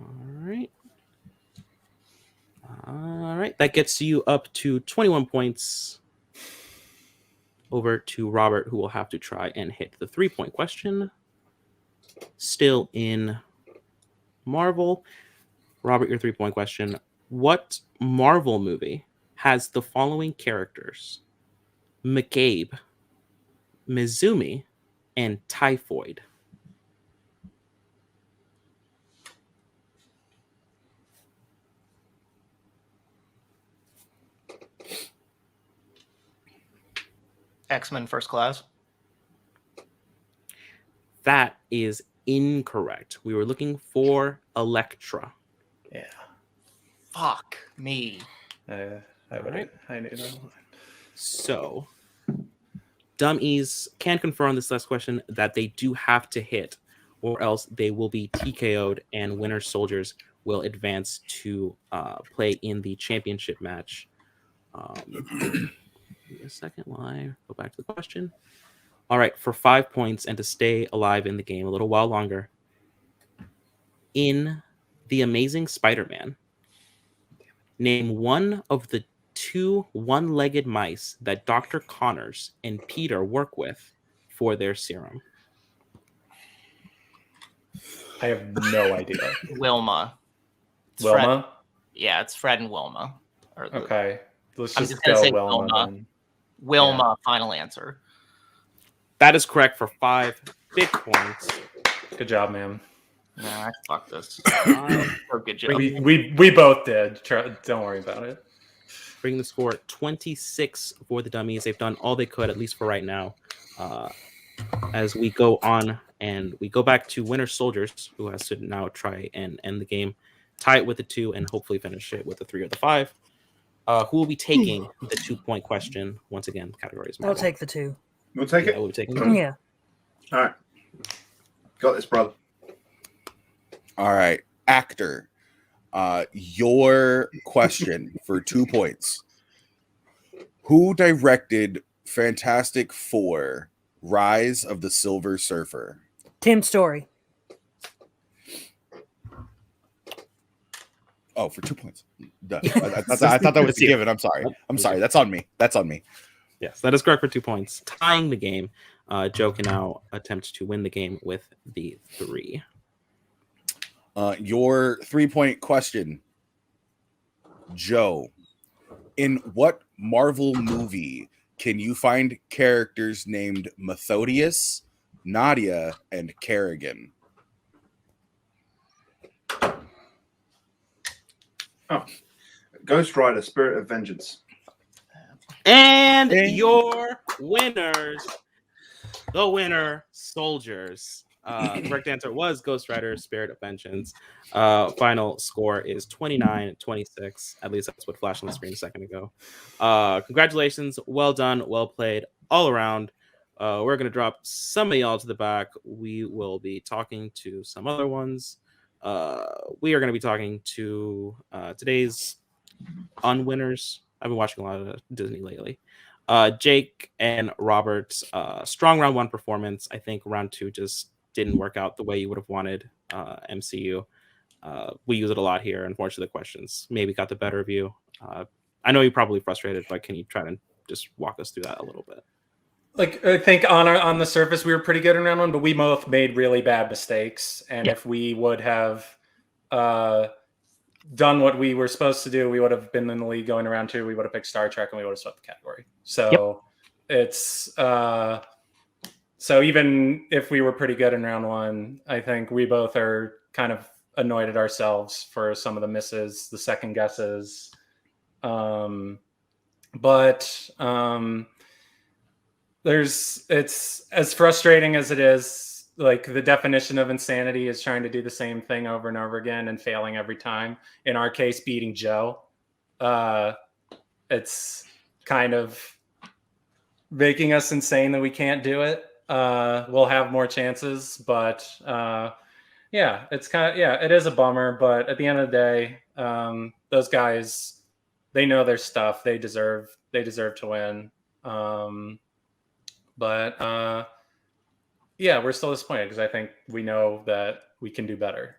Speaker 2: All right. All right. That gets you up to 21 points. Over to Robert, who will have to try and hit the 3-point question. Still in Marvel. Robert, your 3-point question. What Marvel movie has the following characters? McCabe, Mizumi, and Typhoid?
Speaker 5: X-Men First Class.
Speaker 2: That is incorrect. We were looking for Elektra.
Speaker 6: Yeah.
Speaker 5: Fuck me.
Speaker 6: I knew that.
Speaker 2: So, Dum-Es can confirm this last question that they do have to hit, or else they will be TKO'd, and Winter Soldiers will advance to play in the championship match. Give me a second while I go back to the question. All right, for 5 points and to stay alive in the game a little while longer. In The Amazing Spider-Man, name one of the 2 one-legged mice that Dr. Connors and Peter work with for their serum.
Speaker 6: I have no idea.
Speaker 5: Wilma. It's
Speaker 6: Wilma?
Speaker 5: Fred. Yeah, it's Fred and Wilma.
Speaker 6: Okay. Let's
Speaker 5: I'm
Speaker 6: just
Speaker 5: just gonna
Speaker 6: go
Speaker 5: say
Speaker 6: Wilma.
Speaker 5: Wilma.
Speaker 6: Then.
Speaker 5: Wilma, final answer.
Speaker 2: That is correct for 5 big points.
Speaker 6: Good job, man.
Speaker 5: Nah, fuck this. Oh, good job.
Speaker 6: We both did. Don't worry about it.
Speaker 2: Bring the score 26 for the dummies. They've done all they could, at least for right now. As we go on and we go back to Winter Soldiers, who has to now try and end the game, tie it with the 2, and hopefully finish it with the 3 or the 5. Who will be taking the 2-point question? Once again, categories.
Speaker 3: I'll take the 2.
Speaker 4: We'll take it.
Speaker 2: We'll be taking
Speaker 3: Yeah.
Speaker 4: All right. Got this, brother.
Speaker 1: All right. Actor. Your question for 2 points. Who directed Fantastic Four: Rise of the Silver Surfer?
Speaker 3: Tim Story.
Speaker 1: Oh, for 2 points. Duh. I thought that was a given. I'm sorry. That's on me.
Speaker 2: Yes, that is correct for 2 points. Tying the game. Joe can now attempt to win the game with the 3.
Speaker 1: Your 3-point question, Joe. In what Marvel movie can you find characters named Methodius, Nadia, and Kerrigan?
Speaker 4: Oh, Ghost Rider: Spirit of Vengeance.
Speaker 2: And your winners, the winner, soldiers. The correct answer was Ghost Rider Spirit of Vengeance. Final score is 29-26. At least that's what flashed on the screen a second ago. Congratulations. Well done. Well played all around. We're going to drop some of y'all to the back. We will be talking to some other ones. We are going to be talking to today's unwinners. I've been watching a lot of Disney lately. Jake and Robert's strong round 1 performance. I think round 2 just didn't work out the way you would have wanted. MCU. We use it a lot here. Unfortunately, the questions maybe got the better of you. I know you're probably frustrated, but can you try to just walk us through that a little bit?
Speaker 6: Like, I think on the surface we were pretty good in round 1, but we both made really bad mistakes. And if we would have done what we were supposed to do, we would have been in the league going to round 2. We would have picked Star Trek and we would have swept the category. So it's so even if we were pretty good in round 1, I think we both are kind of annoyed at ourselves for some of the misses, the second guesses. It's as frustrating as it is. Like, the definition of insanity is trying to do the same thing over and over again and failing every time. In our case, beating Joe. It's kind of making us insane that we can't do it. We'll have more chances, but it's it is a bummer. But at the end of the day, those guys, they know their stuff. They deserve to win. We're still disappointed because I think we know that we can do better.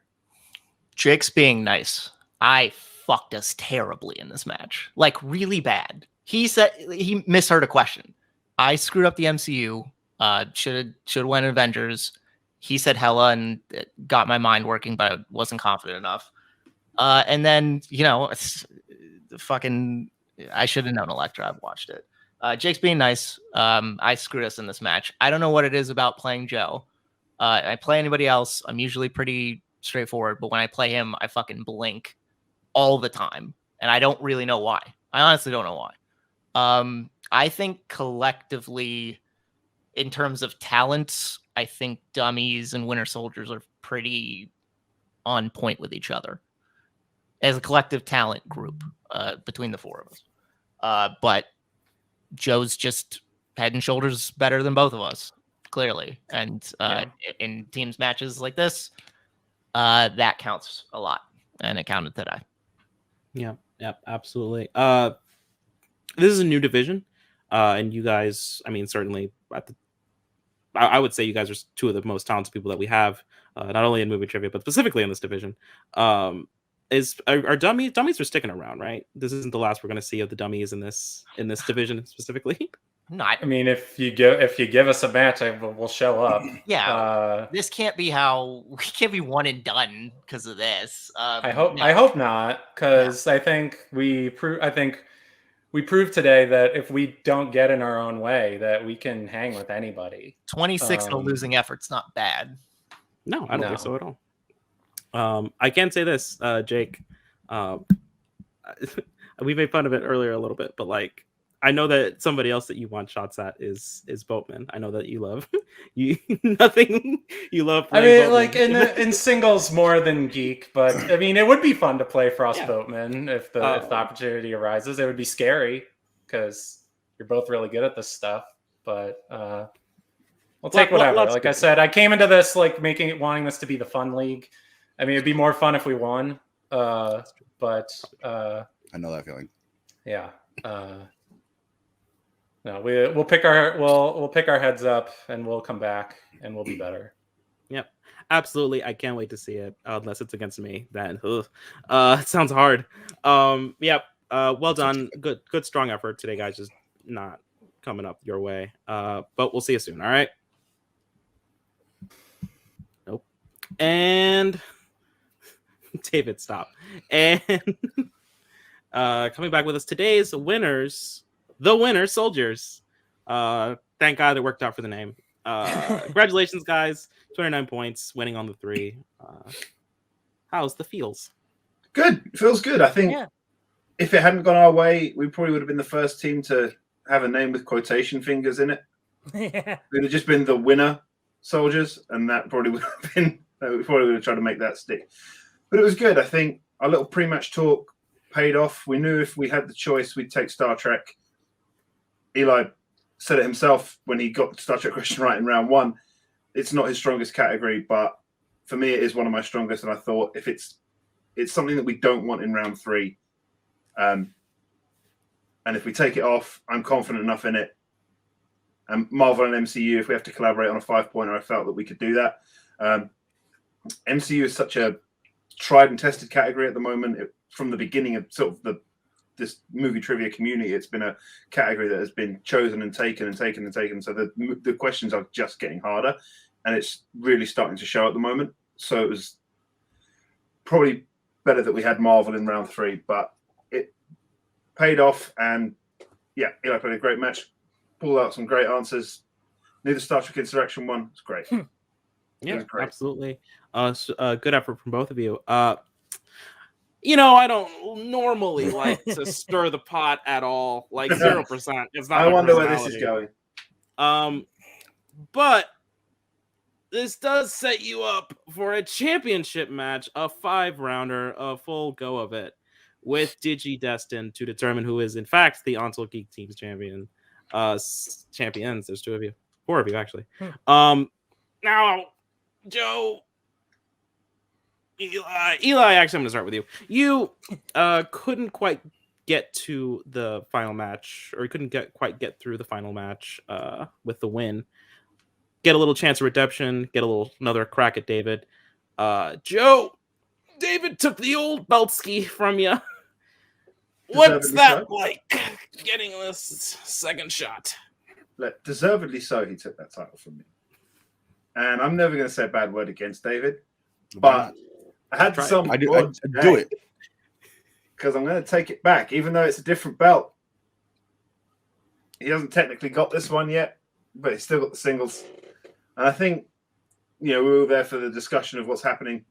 Speaker 5: Jake's being nice. I fucked us terribly in this match. Like, really bad. He said he misheard a question. I screwed up the MCU. Should have went Avengers. He said Hela and it got my mind working, but I wasn't confident enough. And then, I should have known Elektra. I've watched it. Jake's being nice. I screwed us in this match. I don't know what it is about playing Joe. I play anybody else, I'm usually pretty straightforward, but when I play him, I fucking blink all the time. And I don't really know why. I honestly don't know why. I think collectively, in terms of talents, I think Dum-Es and Winter Soldiers are pretty on point with each other as a collective talent group between the four of us. But Joe's just head and shoulders better than both of us, clearly. And in teams matches like this, that counts a lot. And it counted today.
Speaker 2: Yeah, absolutely. This is a new division. And you guys, I mean, certainly I would say you guys are two of the most talented people that we have, not only in movie trivia, but specifically in this division. Are Dum-Es are sticking around, right? This isn't the last we're going to see of the Dum-Es in this division specifically.
Speaker 5: Not.
Speaker 6: I mean, if you give us a match, we'll show up.
Speaker 5: Yeah, this can't be we can't be one and done because of this.
Speaker 6: I hope not, because I think we proved today that if we don't get in our own way, that we can hang with anybody.
Speaker 5: 26 in a losing effort's not bad.
Speaker 2: No, I don't think so at all. I can say this, Jake. We made fun of it earlier a little bit, but like, I know that somebody else that you want shots at is Boatman. I know that you love you love.
Speaker 6: I mean, Boatman. Like in singles more than Geek, but I mean, it would be fun to play Frost Boatman if the opportunity arises. It would be scary because you're both really good at this stuff. But we'll take whatever. Like I said, I came into this like wanting this to be the fun league. I mean, it'd be more fun if we won. But
Speaker 1: I know that feeling.
Speaker 6: Yeah. No, we'll pick our heads up and we'll come back and we'll be better.
Speaker 2: Yep, absolutely. I can't wait to see it. Unless it's against me, then it sounds hard. Yep. Well done. Good strong effort today, guys. Just not coming up your way. But we'll see you soon. All right. Nope. And David, stop. And coming back with us today's winners. The winner, Soldiers. Thank God it worked out for the name. Congratulations, guys. 29 points, winning on the 3. How's the feels?
Speaker 4: Good. Feels good. I think if it hadn't gone our way, we probably would have been the first team to have a name with quotation fingers in it.
Speaker 3: Yeah.
Speaker 4: It would have just been the winner soldiers, and that probably would have been. We probably would have tried to make that stick. But it was good. I think our little pre-match talk paid off. We knew if we had the choice, we'd take Star Trek. Eli said it himself when he got the Star Trek question right in round 1. It's not his strongest category, but for me, it is one of my strongest. And I thought if it's something that we don't want in round 3, and if we take it off, I'm confident enough in it. And Marvel and MCU, if we have to collaborate on a 5-pointer, I felt that we could do that. MCU is such a tried and tested category at the moment. From the beginning of sort of this movie trivia community, it's been a category that has been chosen and taken and taken and taken. So the questions are just getting harder, and it's really starting to show at the moment. So it was probably better that we had Marvel in round 3, but it paid off. And yeah, Eli played a great match, pulled out some great answers. Knew the Star Trek Insurrection one. It's great.
Speaker 2: Yeah, absolutely. Good effort from both of you. You know, I don't normally like to stir the pot at all. Like 0%. It's not.
Speaker 4: I wonder where this is going.
Speaker 2: But this does set you up for a championship match, a 5-rounder, a full go of it, with Digi destined to determine who is in fact the ONTL Geek Team's champion. Champions. There's 2 of you, 4 of you actually. Now, Joe, Eli, actually, I'm going to start with you. You couldn't quite get to the final match, or you couldn't quite get through the final match with the win. Get a little chance of redemption, get another crack at David. Joe, David took the old Beltsky from you. What's that like, getting this second shot?
Speaker 4: Deservedly so, he took that title from me. And I'm never going to say a bad word against David, but I had some.
Speaker 1: I do it
Speaker 4: because I'm going to take it back, even though it's a different belt. He hasn't technically got this one yet, but he's still got the singles. And I think, we were there for the discussion of what's happening.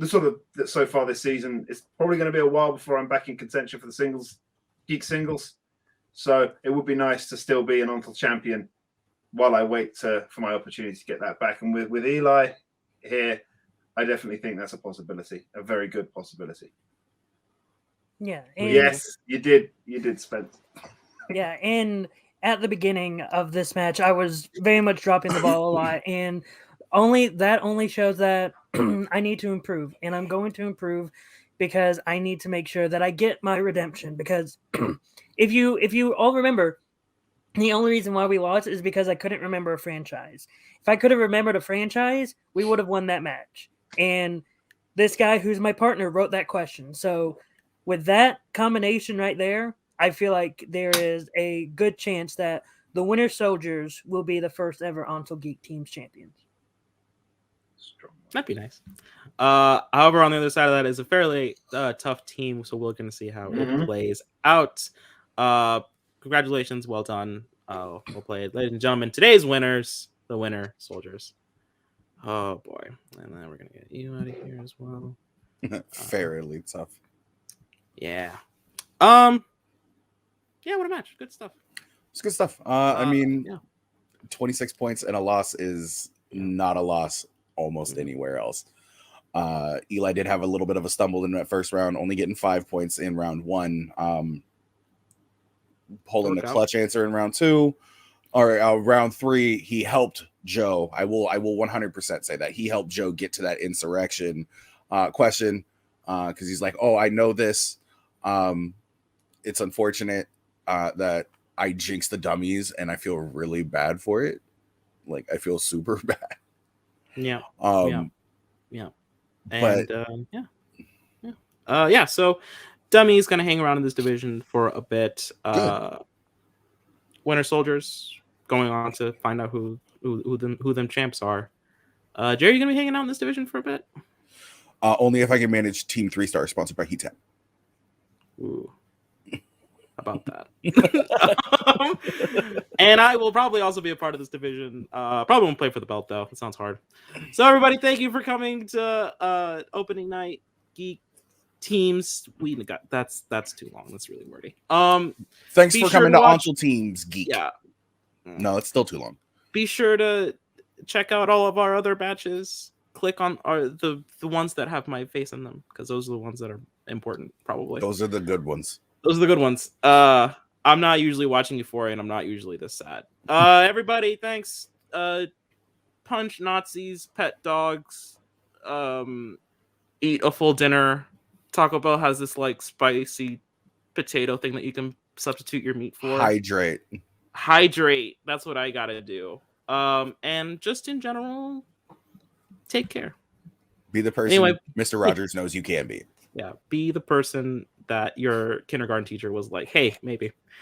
Speaker 4: So far this season, it's probably going to be a while before I'm back in contention for the singles, Geek singles. So it would be nice to still be an ONTL champion while I wait for my opportunity to get that back. And with Eli here, I definitely think that's a possibility, a very good possibility.
Speaker 3: Yeah.
Speaker 4: Yes, you did, Spence.
Speaker 3: Yeah, and at the beginning of this match, I was very much dropping the ball a lot, and only shows that I need to improve, and I'm going to improve because I need to make sure that I get my redemption. Because if you all remember, the only reason why we lost is because I couldn't remember a franchise. If I could have remembered a franchise, we would have won that match. And this guy who's my partner wrote that question. So with that combination right there, I feel like there is a good chance that the Winter Soldiers will be the first ever ONTL Geek Team's champions.
Speaker 2: That'd be nice. However, on the other side of that is a fairly tough team, so we're going to see how it plays out. Congratulations, well done. We'll play it. Ladies and gentlemen, today's winners, the Winter Soldiers. Oh boy. And then we're gonna get you out of here as well.
Speaker 1: Fairly tough.
Speaker 2: Yeah. Yeah, what a match. Good stuff.
Speaker 1: It's good stuff. 26 points and a loss is not a loss almost anywhere else. Eli did have a little bit of a stumble in that first round, only getting 5 points in round 1. Pulling the clutch answer in round 2 or round 3, he helped Joe. I will 100% say that he helped Joe get to that insurrection question because he's like, oh, I know this. It's unfortunate that I jinxed the dummies and I feel really bad for it. Like I feel super bad.
Speaker 2: Yeah. Yeah.
Speaker 1: And
Speaker 2: yeah. So Dummies gonna hang around in this division for a bit. Winter Soldiers going on to find out who them champs are. Jerry, you gonna be hanging out in this division for a bit?
Speaker 1: Only if I can manage Team 3-Star, sponsored by Heat.
Speaker 2: Ooh, about that. And I will probably also be a part of this division. Probably won't play for the belt though. It sounds hard. So everybody, thank you for coming to opening night Geek teams. We got that's too long. That's really wordy.
Speaker 1: Thanks
Speaker 2: Be
Speaker 1: for
Speaker 2: sure
Speaker 1: coming
Speaker 2: to
Speaker 1: to
Speaker 2: watch-
Speaker 1: Ontel Teams, Geek.
Speaker 2: Yeah.
Speaker 1: No, it's still too long.
Speaker 2: Be sure to check out all of our other batches. Click on the ones that have my face in them, because those are the ones that are important, probably.
Speaker 1: Those are the good ones.
Speaker 2: Those are the good ones. I'm not usually watching Euphoria, and I'm not usually this sad. Everybody, thanks. Punch Nazis, pet dogs, eat a full dinner. Taco Bell has this like spicy potato thing that you can substitute your meat for. Hydrate. That's what I gotta do. And just in general, take care.
Speaker 1: Be the person
Speaker 2: Anyway.
Speaker 1: Mr. Rogers knows you can be.
Speaker 2: Yeah, be the person that your kindergarten teacher was like, hey, maybe.